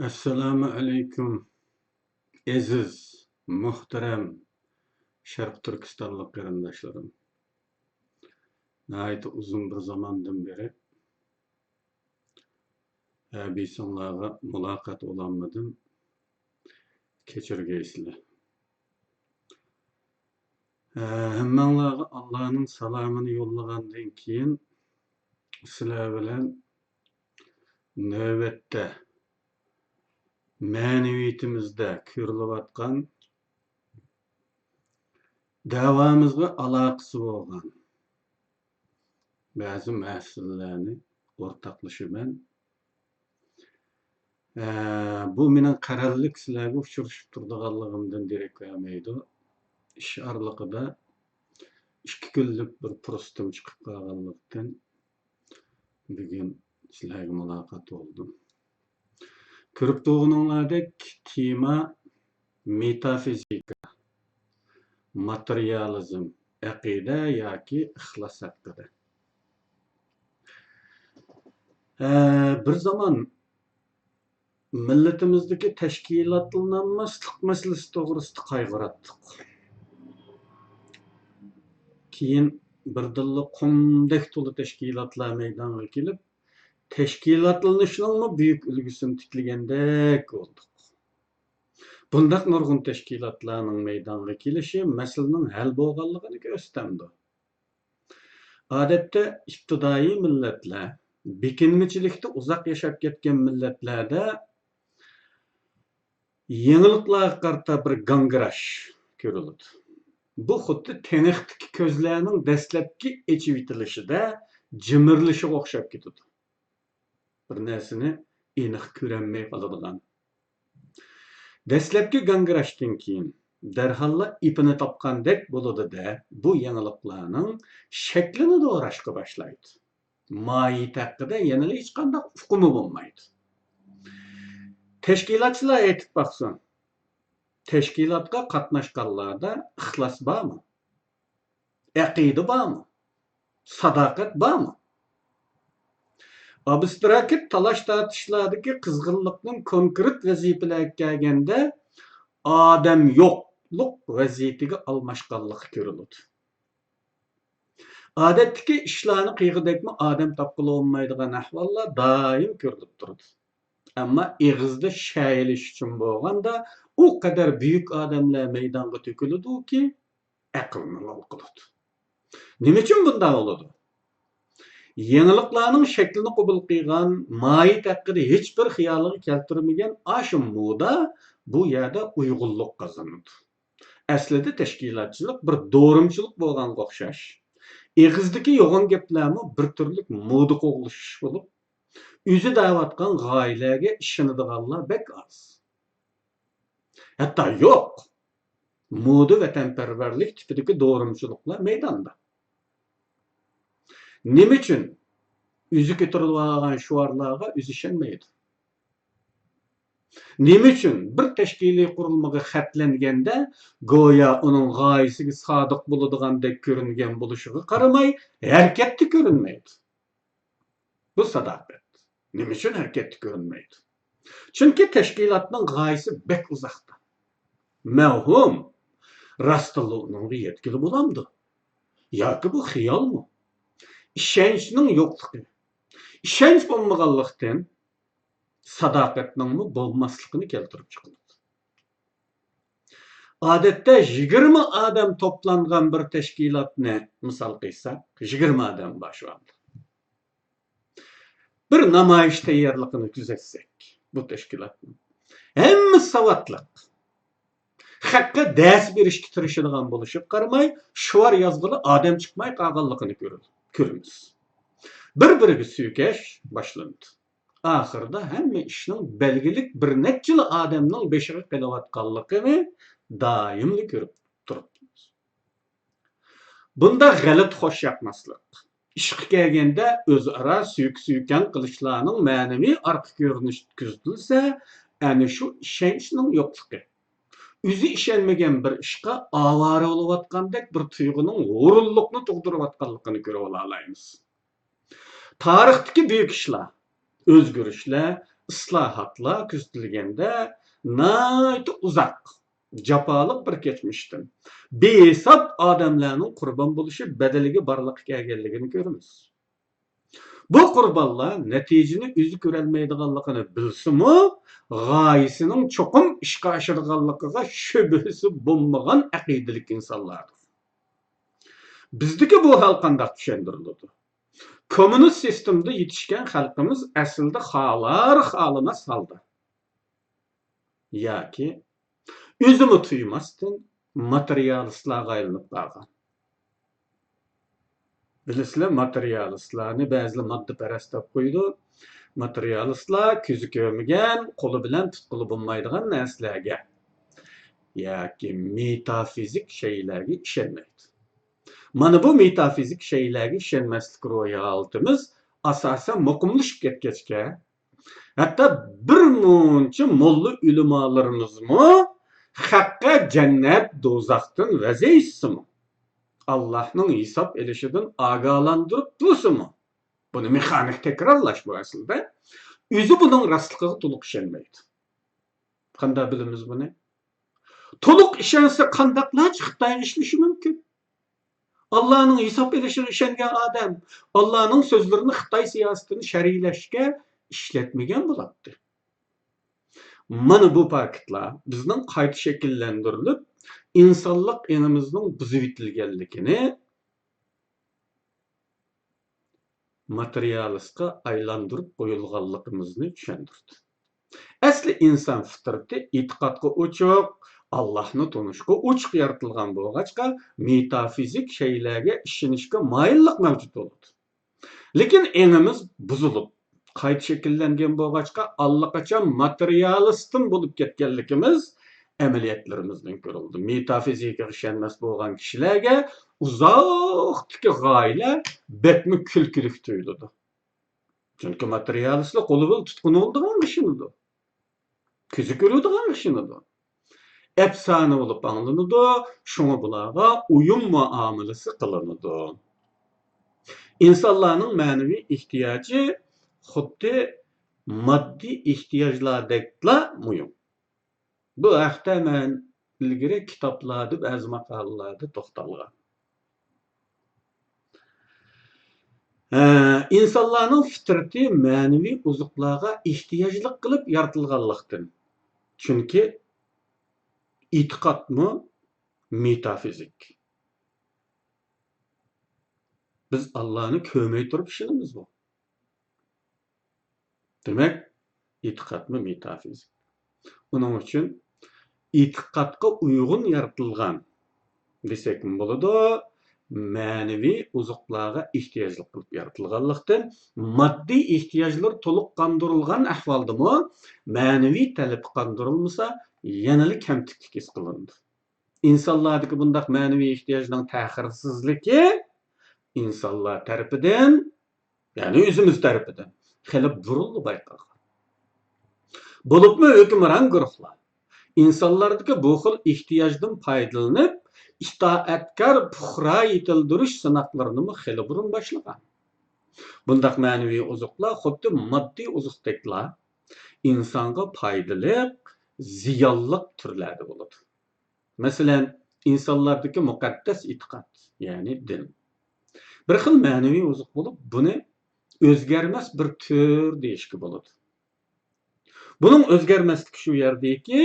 Assalomu alaykum, aziz, muhtaram Sharq Turkistonlik qarindoshlarim. Nihoyat uzun bir zamandan beri bisonlarga muloqot ololmadim. Kechirgaysizlar. Hammanglarga Allohning salomini yo'llagandan keyin sizlar bilan navbatda ma'naviyatimizda ko'rilayotgan davomizga aloqasi bo'lgan ba'zi masalalarni o'rtoqlashaman. Bu mening qarorlik sizlarga uchrashib turganligimdan derak bermaydi. Ish oraliqida 2 kunlik bir fursatım chiqib qolganlikdan bugun sizlarga muloqot oldim. Ko'rib turganinglardek tema metafizika, materializm, aqida yoki ixlos haqida. Bir zaman millatimizdagi tashkilotlanmaslik masalasi to'g'risida qayg'uratdik. Keyin birdilla qumdek to'la tashkilotlar maydonga kelib, tashkilotlanishning buyuk ulgusini tiklagandek bo'ldik. Bundaq nurg'un tashkilotlarning maydonga kelishi masalaning hal bo'lganligini ko'rsatdi. Odatda ibtidoiy millatlar, bekinmachilikda uzoq yashab ketgan millatlarda yeniliklarga qarata bir gangrash ko'riladi. Bu xuddi teniqdagi ko'zlarning dastlabki echib etilishida jimirlishiga o'xshab ketadi. Bir narsani aniq ko'rolmay qoladigan. Dastlabki gangrashdan keyin darhol ipini topgandek bo'ladi-da, bu yangiliklarning shaklini do'rashga boshlaydi. Mohiyat haqida yana hech qanday uqumi bo'lmaydi. Tashkilotchilar aytib baqsin. Tashkilotga qatnashganlarda ixlos bormi? Aqida bormi? Sadoqat bormi? Abstrakt talash tortishlardagi qizg'inlikning konkret vazifalarga kelganda odam yo'qlik vaziyatiga almashganligi ko'riladi. Odatdagi ishlarni qiyg'idekmi odam topqili olmaydigan ahvollar doim ko'rilib turadi. Ammo eg'izda shayilish uchun bo'lganda u qadar buyuk odamlar maydonga to'kiladi-ki, aqlni lol qiladi. Nima uchun bunday bo'ladi? Yeniliklarning shaklini qabul qilgan, mohiyat haqida hech bir xiyoliga keltirmagan ashu moda bu yerda uyg'unlik qozonadi. Aslida tashkilotchilik bir do'rimchilik bo'lganga o'xshash. Eg'izdagi yo'g'on gaplarmi bir turlik moda qo'g'lishish bo'lib, o'zi da'vatgan g'oyalarga ishonadiganlar bek oz. Hatto yo'q. Moda vatanparvarlik tipidagi do'rimchiliklar maydonda. Nima uchun o'zi ko'tarilgan shuarlarga o'zi ishonmaydi? Nima uchun bir tashkiliy qurilmaga xatlanganda go'yo uning g'oyasiga sodiq bo'ladigandek ko'ringan bo'lishiga qaramay, harakatda ko'rinmaydi. Bu sadoqat. Nima uchun harakatda ko'rinmaydi? Chunki tashkilotning g'oyasi bek uzoqda. Mavhum rastliqning yetkili bo'lamdi. Yoki bu xiyolmi? İşençning yo'qligi. İşenç bo'lmaganlikdan sadoqatning bo'lmasligini keltirib chiqadi. Odatda 20 odam to'plangan bir tashkilotni misol qilsak, 20 odam boshlanadi. Bir namoyish tayyorligini kuzatsak, bu tashkilotning hamma savodliq. Haqqa dars berishga tirishadigan bo'lishib qaramay, shuvar yozg'ili odam chiqmay qolganligini ko'ramiz. Bir-biriga suykash boshlandi. Oxirida hamma ishning belgilik bir nechta odamning beshiga qilayotganligini doimli ko'rib turibmiz. Bunda g'alat xo'sh yoqmaslik. Ishga kelganda o'zaro suykan qilishlarning ma'naviy orqa ko'rinishi kuzatilsa, ana shu ishonchning yo'qligi. O'zi ishonmagan bir ishga avara bo'layotgandek bir tuyg'uning g'ururlikni tug'dirayotganligini ko'ra olamiz. Tarixdagi buyuk ishlar, o'zgarishlar islohotlar kuzatilganda nayt uzaq, jafolik bir keçmişdən behisob odamlarning qurbon bo'lishi badaliga borliqqa kelganligini ko'ramiz. Bu qurbonlar natijani o'zi ko'rolmaydiganligini bilsa-mu, g'oyasining cho'qim ishga oshirganligiga shubhasi bo'lmagan aqidalik insonlardir. Bizdagi bu hol qanday tushuntiriladi? Kommunist sistemda yetishgan xalqimiz aslida xohlamas holda yoki o'zini tuymasdan materialistlarga aylanib qolgan. Bilisizlar, materialistlarni ba'zilar moddaparast deb qo'ydi. Materialistlar ko'zi ko'rmagan, qo'li bilan tutqili bo'lmaydigan narsalarga yoki metafizik shaylarga ishonmaydi. Mana bu metafizik shaylarga ishonmaslik ro'yxatimiz asosan muqimlashib ketgachga, hatto bir muncha molla ulamolarimizmi haqqa jannat do'zaxdan vaziyasimi Allah'ның hisob elishidan ogohlantirib tursinmi? Buni mexanik takrorlash bu aslida. O'zi buning rostligiga to'liq ishonmaydi. Qanday bilamiz buni? To'liq ishonsa qandaqlar Xitoy ishlashi mumkin? Allah'ның hisob elishiga ishongan odam Allah'ның so'zlarini Xitoy siyosatini shar'iylashga ishlatmagan bo'ladi. Mana bu faktlar bizning qayta shakllantirilib, insonlik enimizning buzib etilganligini materialistga aylantirib qo'yilganligimizni tushuntirdi. Asli inson fitrati e'tiqodga ochiq, Allohni tanishga ochiq yaratilgan bo'lg'achqa metafizik shaylarga ishonishga moyillik mavjud bo'ladi. Lekin enimiz buzilib, qayta shakllangan bo'lg'achqa allaqachon materialistim bo'lib ketganligimiz amaliyotlarimizdan ko'rildi. Metafizikaga ishonmas bo'lgan kishilarga uzoqdagi g'oyalar bekmi kulkilik tuyuladi. Chunki materialistlar qo'li bilan tutqun bo'ladigan ishinidir. Ko'zi ko'radigan ishinidir. Efsane bo'lib anglanadi, shunga bularga uyum muomalasi qilinadi. İnsanların ma'naviy ehtiyoji xuddi moddiy ehtiyojlardekla muhim. Bu haqda men ilgari kitoblarda, ba'zi maqolalarda to'xtalgan. İnsanların fitrati ma'naviy ozuqlarga ehtiyojli qilib yaratilganlikdan. Chunki e'tiqodmi metafizik. Biz Allah'ını ko'rmay turib ishonamiz bu. Demak, e'tiqodmi metafizik. Buning uchun e'tiqodga uyg'un yaratilgan desak bo'ladi, ma'naviy ozuqlarga ehtiyojli qilib yaratilganlikdan moddiy ehtiyojlar to'liq qondirilgan ahvoldami, ma'naviy talab qondirilmasa, yanada kamtiklik his qilindi. İnsanlardagi bundaq ma'naviy ehtiyojning ta'xirsizligi insonlar tarafidan, ya'ni o'zimiz tarafidan xilib burildi bayqalgan. Bo'libmi hukmron guruhlar insonlardagi bu xil ehtiyojdan foydalanib, itoatkor puxra yetildirish sinoqlarini xili burun boshlagan. Bundaq ma'naviy ozuqlar xuddi moddiy ozuqdeklar insonga foydali, ziyonli turlarda bo'ladi. Masalan, insonlardagi muqaddas e'tiqod, ya'ni din. Bir xil ma'naviy ozuq bo'lib, buni o'zgarmas bir tür deyishga bo'ladi. Buning o'zgarmasligi shu yerdaki,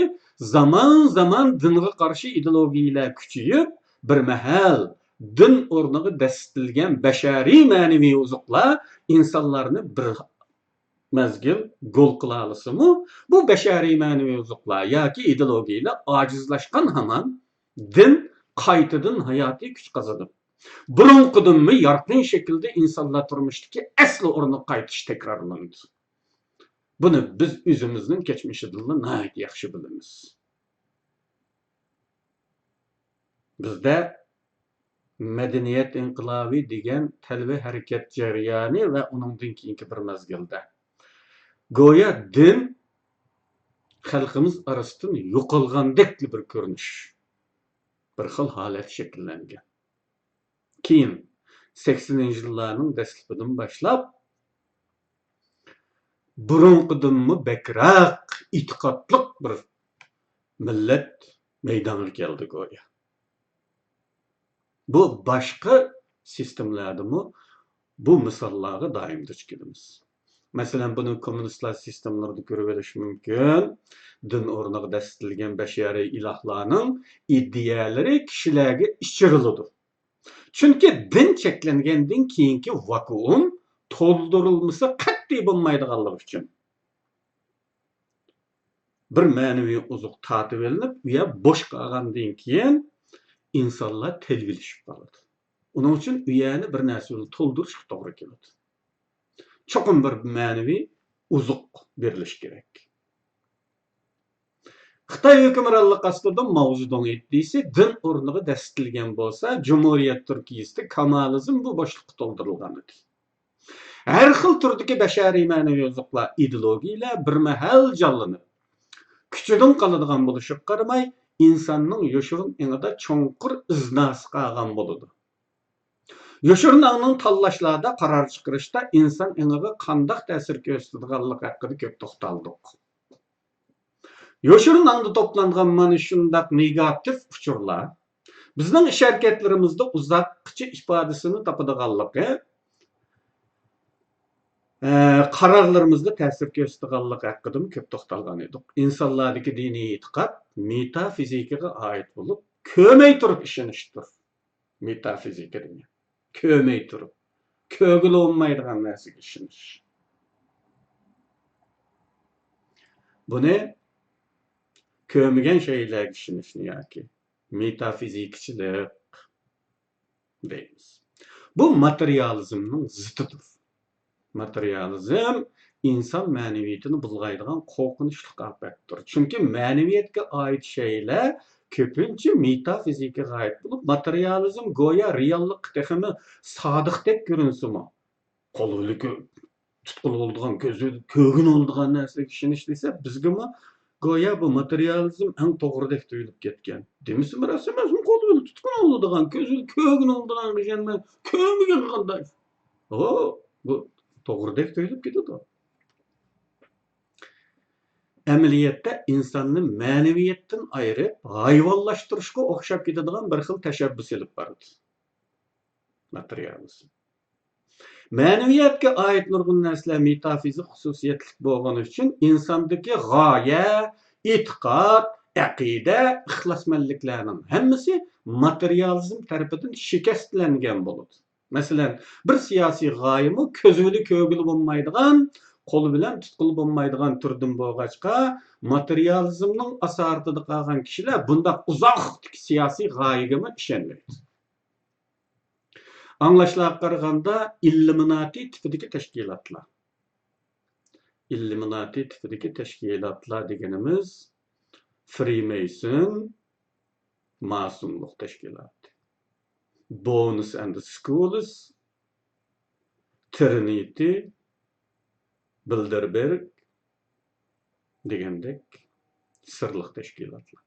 zaman dinga qarshi ideologiyalar kuchayib, bir mahal din o'rniga dastilgan bashariy ma'naviy ozuqlar insonlarni bir mezgil gol qila olsa-mu, bu bashariy ma'naviy ozuqlar yoki ideologiyalar ojizlashgan hamon din qaytadan hayotiy kuch qozonib, burunqidanmi yorqin shaklda insonlar turmushdagi asli o'rniga qaytish takrorlandi. Buni biz o'zimizning kechmishidan nihoyat yaxshi bilamiz. Bizda madaniyat inqilobi degan talaba harakat jarayoni va uningdan keyingi bir mezgilda go'yo din xalqimiz orasidan yo'qolgandek bir ko'rinish, bir xil holat shakllangan. Keyin 80-yillarning dastlaridan boshlab burunqidinmi bekroq e'tiqodliq bir millat maydonga keldi go'yo. Bu boshqa sistemlardami bu misollarga doim duch kelamiz. Masalan, buni kommunistlar sistemlarida ko'rib olish mumkin. Din o'rniga dastilgan bashariy ilohlarning ideyalari kishilarga ishiriladi. Chunki din cheklangandan keyingi vakuum to'ldirilmasa qat'iy bo'lmaydiganligi uchun bir ma'naviy uzuq tatib olinib, u yer bo'sh qolgandan keyin insonlar telvilishib qoladi. Uning uchun u yerni bir narsa bilan to'ldirish to'g'ri keladi. Cho'qim bir ma'naviy uzuq berilish kerak. Xitoy hukmronlik ostida Mao Zedong aytdisi, din o'rniga dastilgan bo'lsa, Cumhuriyet Turkiyasida Kemalizm bu boshliqqa to'ldirilgan edi. Har xil turdagi bashariy ma'naviy uzuqlar, ideologiyalar bir mahal jonlanib, kuchidan qoladigan bo'lishib qaramay, insonning yoshirin inida cho'nqur iznasi qolgan bo'ladi. Yoshirin аңның tanlashlarda qaror chiqarishda inson iniga qanday ta'sir ko'rsatadiganligi haqida ko'p to'xtaldik. Yoshirin аңda to'plangan mana shunday negativ uchurlar bizning ish harakatlarimizda uzoqcha ifodasini topadiganligi, qarorlarimizda ta'sir ko'rsatadiganligi haqida ko'p to'xtalgan edik. İnsanlardagi diniy e'tiqod metafizikaga oid bo'lib, ko'may turib ishonishdir. Metafizika degan ko'may turib, ko'gil olmaydigan narsaga ishonish. Buni ko'migan şeylerga ishonishni yoki metafizikchilik deymiz. Bu materializmning zididir. Materializm inson ma'naviyatini bulg'aydigan qo'rqinchli ofatdir. Chunki ma'naviyatga oid şeyler ko'pincha metafizikaga oid bo'lib, materializm go'yo reallik texmi sodiqdek ko'rinsimi, qo'lli tutqul bo'ladigan, ko'zi ko'gin bo'ladigan narsaga ishonish desa, bizga go'yo bu materializm eng to'g'ridek tuyulib ketgan. Demismi rost emasmi? Qo'lli tutqun bo'ladigan, ko'zi ko'gin bo'ladigan ishonma, ko'migan qanday. Bu to'g'ridek tuyulib ketadi. Amaliyotda insonni ma'naviyatdan ayirib, hayvonlashtirishga o'xshab ketadigan bir xil tashabbus olib boradi. Materializm. Ma'naviyatga oid nurg'un narsalar metafizik xususiyatli bo'lgani uchun insondagi g'oya, e'tiqod, aqida, ixlosmandliklarning hammasi materializm tarafidan shikastlangan bo'ladi. Masalan, bir siyosiy g'oyami ko'zili ko'gili bo'lmaydigan, qo'li bilan tutqul bo'lmaydigan turdan bo'lg'achqa, materializmning asoratida qolgan kishilar bunday uzoq siyosiy g'oyaga ishonmaydi. Anglashlarga qaraganda Illuminati tipidagi tashkilotlar. Illuminati tipidagi tashkilotlar deganimiz Freemason, masonlik tashkiloti. Bones and the Schools, Trinity, Bilderberg degandek sirliq tashkilotlar.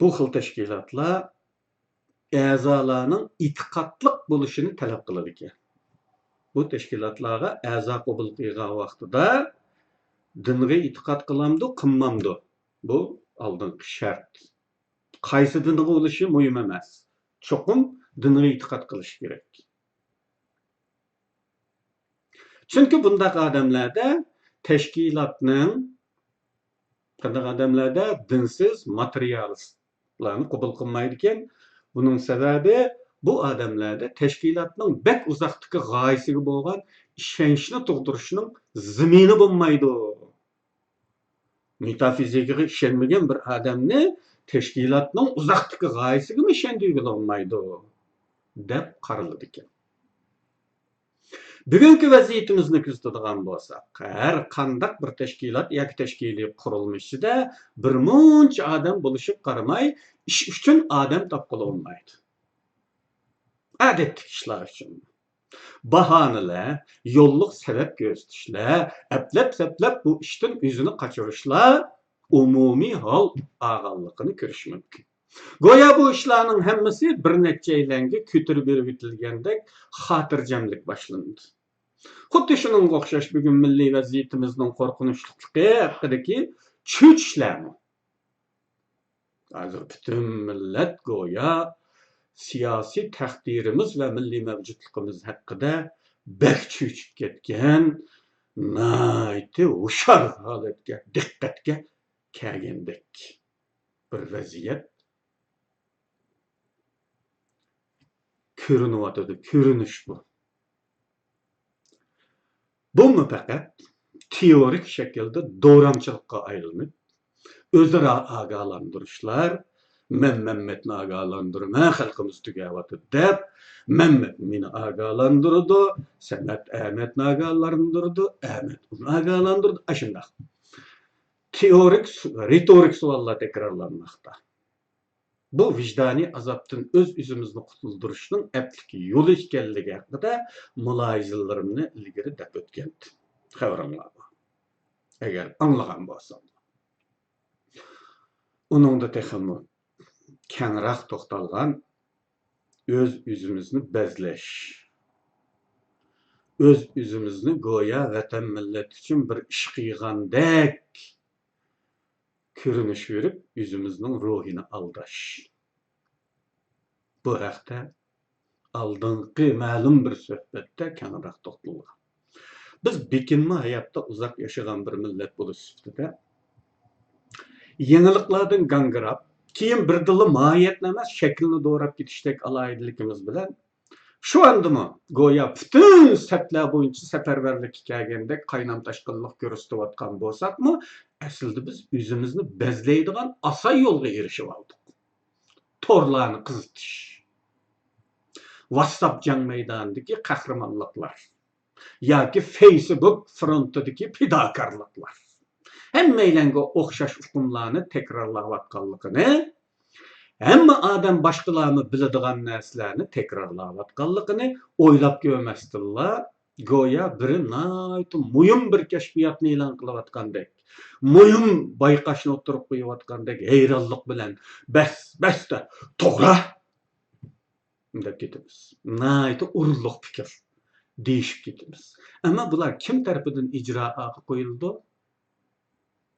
Bu xil tashkilotlar a'zolarning e'tiqodliq bo'lishini talab qiladi ekan. Bu tashkilotlarga a'zo qabul qilgan vaqtida dinga e'tiqod qilamdi, qilmamdi. Bu oldingi shart. Qaysi dinga bo'lishi muhim emas. Cho'qim dinga e'tiqod qilish kerak. Chunki bunday odamlarda tashkilotning qanday odamlarda dinsiz materialistlarni qabul qilmaydi ekan. Bunun sababi bu odamlarda tashkilotning bek uzoqdagi g'oyasiga bo'lgan ishonchni tug'dirishning zamini bo'lmaydi. Metafizikaga ishonmagan bir odamni tashkilotning uzoqdagi g'oyasiga ishondiga olmaydi deb qaraladi ekan. Bugungi vaziyatimizni kuzatadigan bo'lsak, har qanday bir tashkilot yoki tashkiliy qurilmashida bir muncha odam bo'lishib qaramay, ish uchun odam topqili olmaydi. Odatdagi ishlar uchun bahonalar, yo'lliq sabab ko'rsatishlar, aplab-saplab bu ishdan o'zini qochirishlar umumiy hol og'anligini ko'rish mumkin. Go'yo bu ishlarning hammasi bir necha yillarga ko'tarib berib o'tilgandek xotirjamlik boshlandi. Xuddi shuningga o'xshash bugun milliy vaziyatimizning qo'rqinchliligi haqidagi cho'chishlarmi. Hozir butun millat go'yo siyosiy taqdirimiz va milliy mavjudligimiz haqida bak cho'chib ketgan, nayti hushyor holatga, diqqatga kelgandek bir vaziyat ko'rinyotidi, ko'rinish bu. Bunu faqat teorik şekilde doğramçılıkka aylanıp, özara agalandırışlar, Mehmet'ni agalandırma, halkımız tügevatı dep, Mehmet meni agalandırdı, Semet Ahmet'ni agalandırdı, Ahmet onu agalandırdı, aşında. Teorik, retorik suallar tekrarlanmakta. Bu vicdani azaptın öz üzümüzni kutulduruşunun epliki yolu işgelligi haqida mulayizalarimni ilgari deb o'tgandi. Xabaringlar. Agar anglagan bo'lsam. Uningda texmi kengroq to'xtalgan öz üzümüzni bezlash. Öz üzümüzni go'yo vatan millat uchun bir ish qilgandek ko'rinish berib, yüzümüzün ruhini aldash. Bu haqda oldingi ma'lum bir suhbatda kengroq to'xtalgan. Biz bekinma hayotda uzoq yashagan bir millat bo'lish sifatida yangiliklardan gangirab, keyin birdilla mohiyatni emas, shaklni doğrab ketishdak alaydiligimiz bilan shu andimi go'yo butun satlar bo'yicha safarbarlikka kelgandek qaynam tashqinlik ko'rsatayotgan bo'lsakmi, aslida biz o'zimizni bezlaydigan oson yo'lga erishib oldik. Torlarni qizitish, WhatsApp jang maydonidagi qahramonliklar yoki Facebook frontidagi fidokorliklar. Hammaylanga o'xshash hukmlarni takrorlayotganligini, hamma odam boshqalarni biladigan narsalarni takrorlayotganligini o'ylab ko'rmasdinlar. Go'yo bir muhim bir kashfiyotni e'lon qilayotgandek, muhim bayqashni o'tirib qo'yayotgandek hayronlik bilan bas-basda to'g'ri deb ketamiz. Nayta urliq fikr deyishib ketamiz. Ammo bular kim tarafidan ijroga qo'yildi?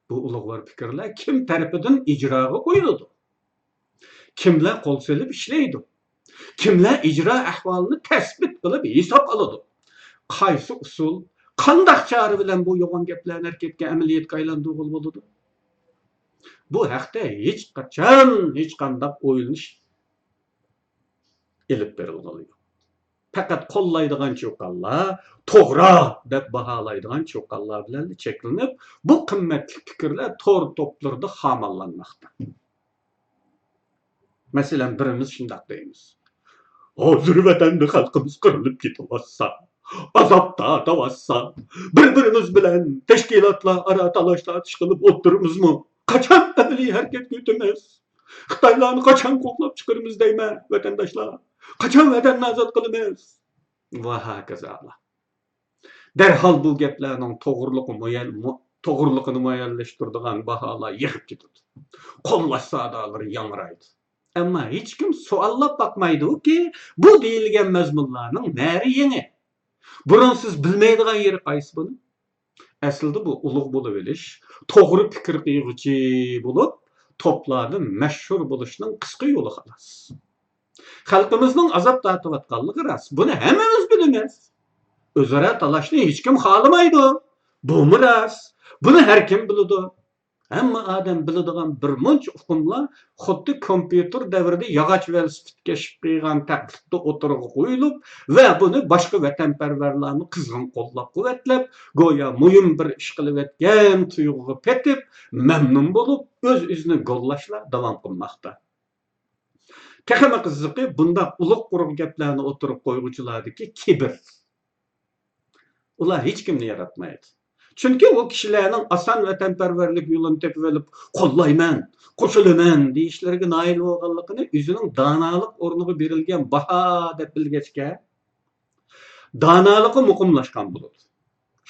Bu ulug'vor fikrlar kim tarafidan ijroga qo'yildi? Kimlar qo'l selib ishlaydi? Kimlar ijro ahvolini tasbit qilib hisob oladi? Qaysi usul, qanday chora bilan bu yo'g'on gaplarni harakatga, amaliyotga aylantirib bo'ladi? Bu haqda hech qachon hech qanday o'ylanish elib berilgan. Faqat qo'llaydigan cho'qallar, to'g'ri deb baholaydigan cho'qallar bilan cheklanib, bu qimmatli fikrlar to'r to'plarda xamallanmoqda. Masalan, birimiz shunday deymiz. Hozir vatanda xalqimiz qirilib ketyapsa, azobda tavassa, bir-birimiz bilan tashkilotlar aro talash-tortish qilib o'tirimizmi? Qachon amaliy harakatga o'tamiz? Xitoylarni qachon qo'llab chiqaramiz deyman, vatandoshlar? Qachon vatanni ozod qilamiz? Va hokazo. Darhol bu gaplarning to'g'riliqini muayyanlashtiradigan baholar yig'ib ketadi. Qo'llash sadolari yangraydi. Ammo hech kim savollab bakmaydi-ki, bu deyilgan mazmunlarning nari yangi. Burun siz bilmaydigan yeri qaysi buni? Aslida bu ulug' bo'lib olish, to'g'ri fikr qilg'uchi bo'lib, to'plarda mashhur bo'lishning qisqa yo'li xolos. Xalqimizning azob tortayotganligi rost. Buni hammamiz bilamiz. O'zaro talashni hech kim xohlamaydi. Bu rost. Buni har kim biladi. Hamma odam biladigan bir muncha hukmlar xuddi kompyuter davrida yog'och velosiped kashf qilgan taqdirda o'tirg'i qo'yilib va buni boshqa vatanparvarlarni qizg'in qo'llab-quvvatlab, go'yo muhim bir ish qilib o'tgan tuyg'uga petib, mamnun bo'lib, o'z-o'zini gollashlar davom qilmoqda. Texmi qiziqi bunda ulug' quruq gaplarni o'tirib qo'yg'uchilardagi kibr. Ular hech kimni yaratmaydi. Chunki o kishilarning oson vatanparvarlik yo'lini tepib olib, qo'llayman, qo'shilaman deyishlariga noil bo'lganligini o'zining donolik o'rniga berilgan baho deb bilgachga, donoligi muqimlashgan bo'ladi.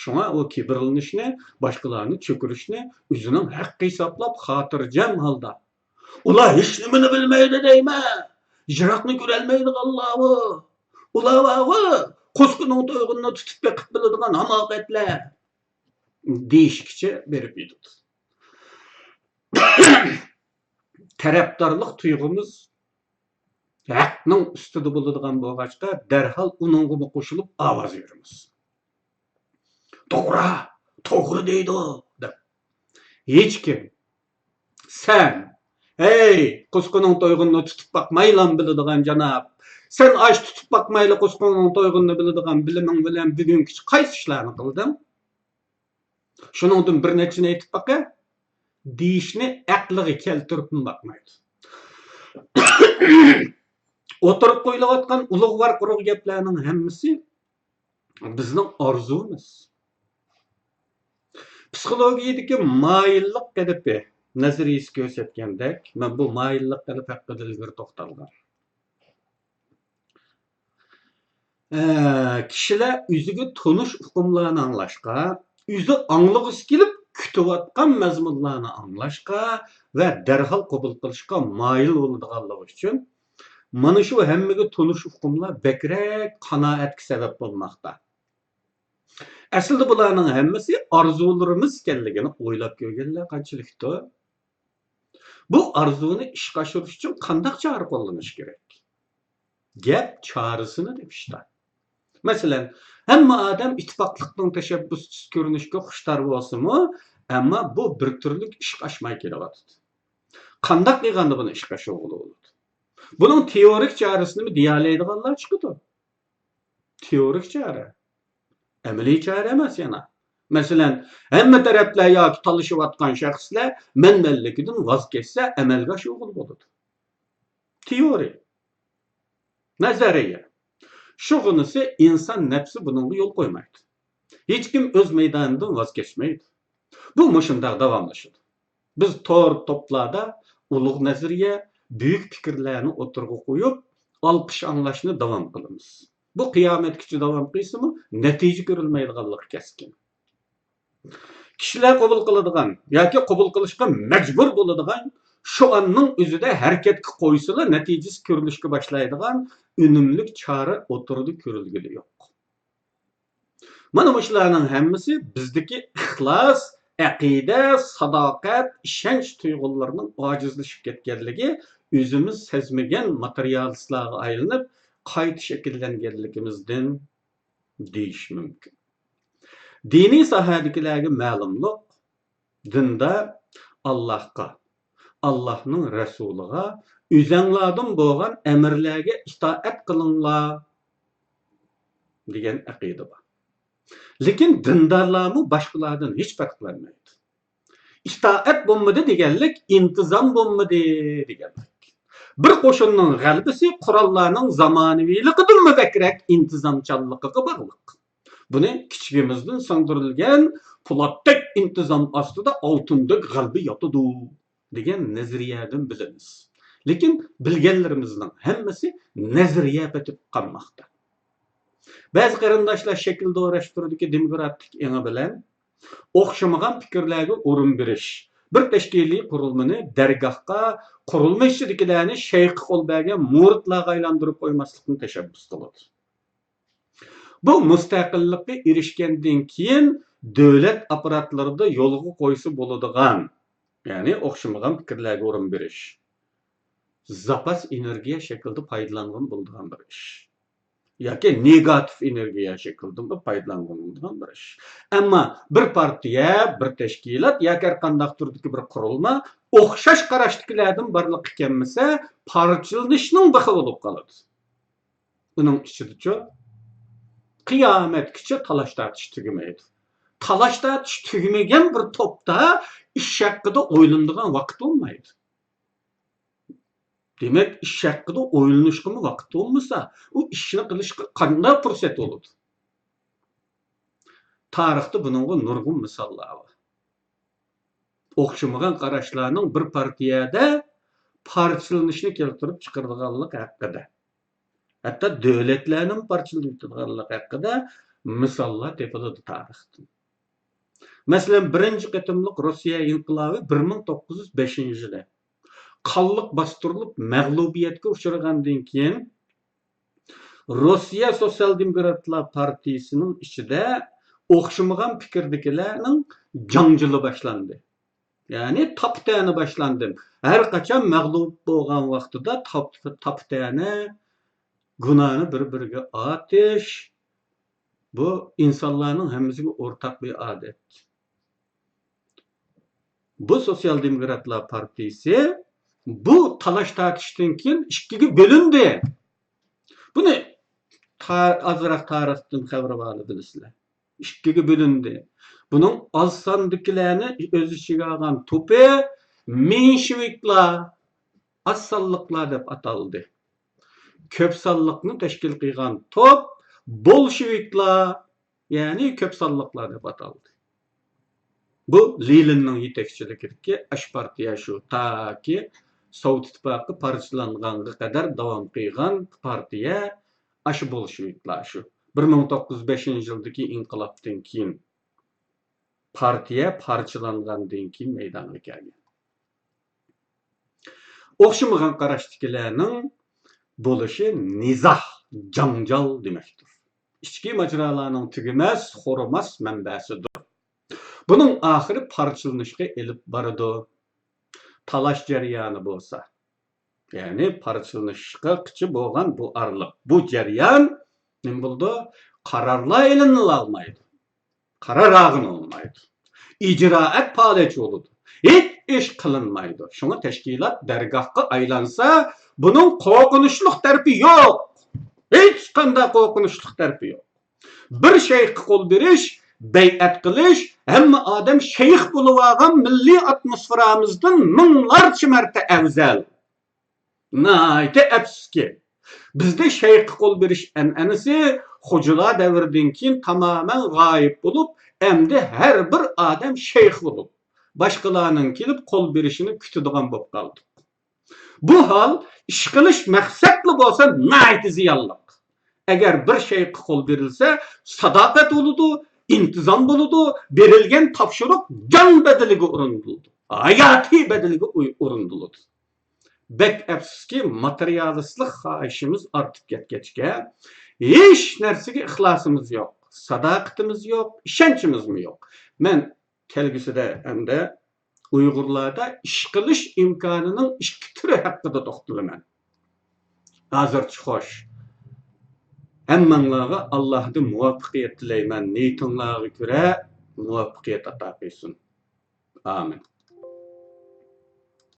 Shunga o kibrlanishni, boshqalarni cho'kirishni o'zining haqqi hisoblab, xotirjam holda ular hech nimani bilmaydi deyman. Ijroqni ko'rolmaydiganlar. Ular Qosquning to'yg'inini tutib beqib biladigan hamoqatlar deyishkicha berib yedi. Tarafdorlik tuyg'umiz haqning ustida bo'ladigan bo'lg'achqa darhol uningga qo'shilib ovoz beramiz. To'g'ri deydi deb. Hech kim sen hey qusquning to'yg'inini tutib boqmaylan biladigan janob. Sen ash tutib boqmayli qusquning to'yg'inini biladigan biliming bilan bugungi qaysi ishlarni qilding? Shuningdan bir nechini aytib baqa deyishni aqliga keltirib boqmaydi. O'tirib qo'yilayotgan ulug'var quruq gaplarning hammasi bizning orzumiz. Psixologiyadagi moyillik qilipi nazariyasi ko'rsatgandek, men bu moyillik qilib haqida ilgari to'xtalgan. Kishilar o'ziga tonish hukmlarni anglashga, o'zi anglag'isi kelib kutayotgan mazmunlarni anglashga va darhol qabul qilishga moyil bo'ladiganligi uchun mana shu hammaga tonish hukmlar bakrak qanoatga sabab bo'lmoqda. Aslida bularning hammasi orzularimiz ekanligini o'ylab ko'rganlar qanchalikdir? Bu orzuni ishga oshirish uchun qanday chora qo'llanish kerak? Gap chorasini deb ishda. Masalan, hamma odam ittifoqlikning tashabbuschisi ko'rinishga xushtar bo'lsa-mu, ammo bu bir turlik ishga oshmay kelyapti. Qanday qilganda buni ishga oshirib bo'ladi? Buning teorik chorasini deyalaydiganlar chiqadi. Teorik chora. Amaliy chora emas yana. Masalan, hamma taraflar yoki talashayotgan shaxslar manmanligidan voz kechsa amalga oshirib bo'ladi. Teoriya. Nazariya. Şuğunisi insan nefsi bunun yol koymaydı. Hiç kim öz meydanından vazgeçmeydi. Bu muşundaq davamlaşıdı. Biz toplarda ulug' nazariya, büyük fikirlerini oturgu koyup, alqış anlaşını davam kılımız. Bu kıyametkiçi davam kıysı mı? Netice görülmeydiğanlık keskin. Kişiler qabul qiladigan yoki qabul qilishga majbur bo'ladigan shu anning o'zida harakatga qo'ysalar natijasi ko'rilishga boshlaydigan unumlik chora o'tirdi ko'rilgili yo'q. Mana shularning hammasi bizdagi ixlos, aqida, sadoqat, ishonch tuyg'ularining ojizlashib ketganligi o'zimiz sezmagan materialistlarga aylanib qayta shakllanganligimizdan deyish mumkin. Diniy sohadagilarga ma'lumlik dinda Allohga, Allohning rasuliga, o'zinglardan bo'lgan amirlarga itoat qilinglar degan aqida bor. Lekin dindorlarmi boshqalardan hech farqlanmaydi. Itoat bo'lmadi deganlik intizom bo'lmadi deganlik. Bir qo'shinning g'alabasi qurollarning zamonaviyligidan bakrak intizomchanligiga bog'liq. Buni kichigimizdan singdirilgan po'latdek intizom ostida oltindek g'albi yotadi degan nazariyadan bilamiz. Lekin bilganlarimizning hammasi nazariya etib qolmoqda. Ba'zi qarindoshlar shaklda o'rashturdiki demokratik eng bilan o'xshamagan fikrlarga o'rin berish, bir tashkiliy qurilmani dargohga qurilma ichidagilarni shayx qo'l bergan muridlarga aylantirib qo'ymaslikni tashabbus qiladi. Bu mustaqillikka erishgandan keyin davlat apparatlarida yo'lga qo'ysa bo'ladigan, ya'ni o'xshamagan fikrlarga o'rin berish, zapas energiya shaklida foydalangan bo'ladigan bir ish. Yoki negativ energiya shaklida foydalangan bo'ladigan bir ish. Ammo bir partiya, bir tashkilot yoki har qanday turdagi bir qurilma o'xshash qarashdagilardan barliq ekanmasa, parchalanishning baxi bo'lib qoladi. Uning ichida qiyomatgacha talash tortish tugamaydi. Talash tortish tugamagan bir to'pda ish haqida o'ylanadigan vaqt bo'lmaydi. Demak, ish haqida o'ylanishga vaqt bo'lmasa, u ishni qilishga qanday fursat bo'ladi? Tarixda buningga nurg'un misollar bor. O'xshamagan qarashlarning bir partiyada parchalanishni keltirib chiqarganligi haqida. Hatta davlatlarning parchalanganligi haqida misollar topiladi tarixda. Masalan, birinchi qatimliq Rossiya inqilobi 1905-yilda qonliq bostirilib mag'lubiyatga uchragandan keyin Rossiya Sosyal Demokratlar Partiyasının içinde okşamagan fikirdekilerinin cancılı başlandı. Yani taptağını başlandı. Her kaçan mağlup boğan vaxtıda taptağını, günahını bir-biriga atış. Bu insanların hemmisiga ortak bir adet. Bu Sosyal Demokratlar Partisi bu talaş tartıştan keyin ikkiga bölündü. Bunu azırak tarixten xabar bağlı bilisizler. İkkiga bölündü. Bunun az sandıkilerini öz içine alan topi menşeviklar, az sallıklar dep ataldı. Köp sallıkını teşkil kılgan top bolşeviklar, yani köp sallıklar dep ataldı. Bu Lenin'in yetekçiligideki Aş partiya şu ta ki Sovet İttifakı parçalanğanga kadar davam kılgan partiya Aş bolşeviklar şu. 1905-yıldaki inqilabdan keyin partiya parçalanğandan keyin meydana kelgan. Okşamagan qaraşdikilerning boluşu nizah, janjal demektir. İçki macralarının tügümez, xorumas mənbəsidir. Bunun ahiri parçalanışqa elip barıdı. Talaş jaryanı bolsa. Yani parçalanışqa qıçı bolgan bu arlık. Bu jaryan ne buldu? Kararla elinle almaydı. Karar ağın olmaydı. İcraat palet oludu. Hiç iş kılınmaydı. Şuna teşkilat dergahqa aylansa bunun korkunçluk terpi yok. Hiç kanda korkunçluk terpi yok. Bir şeyh kol beriş, beyat kılış, hem adam şeyh buluvagan milli atmosferamızdan minglarca merte evzel. Naite epski. Bizde şeyh kol beriş enenisi hocalar devirden keyin tamamen gayip bulup, emdi her bir adam şeyh bulup, başkalarının kelip kol berişini kütüdügan bolup kaldı. Bu hal iş kılış maksatlı bolsa naite ziyallık. Eğer bir şey kol verilse sadakat oludu, intizam buludu, verilgen tapşırık can bedeliga urunduldu. Hayati bedeliga urunduldu. Bek epsiski materyalistlik haişimiz artıp ketkeçke, hiç nersige ihlasımız yok, sadakatimiz yok, işençimiz mi yok. Men kelgüsüde hem de Uygurlarda iş kılış imkanının iki türü hakkında toxtulaman. Hazırçı hoş. Hemmanlaga Allah'dan muvaffaqiyet dileymen. Niyetinlaga göre muvaffaqiyet ata qilsin. Amin.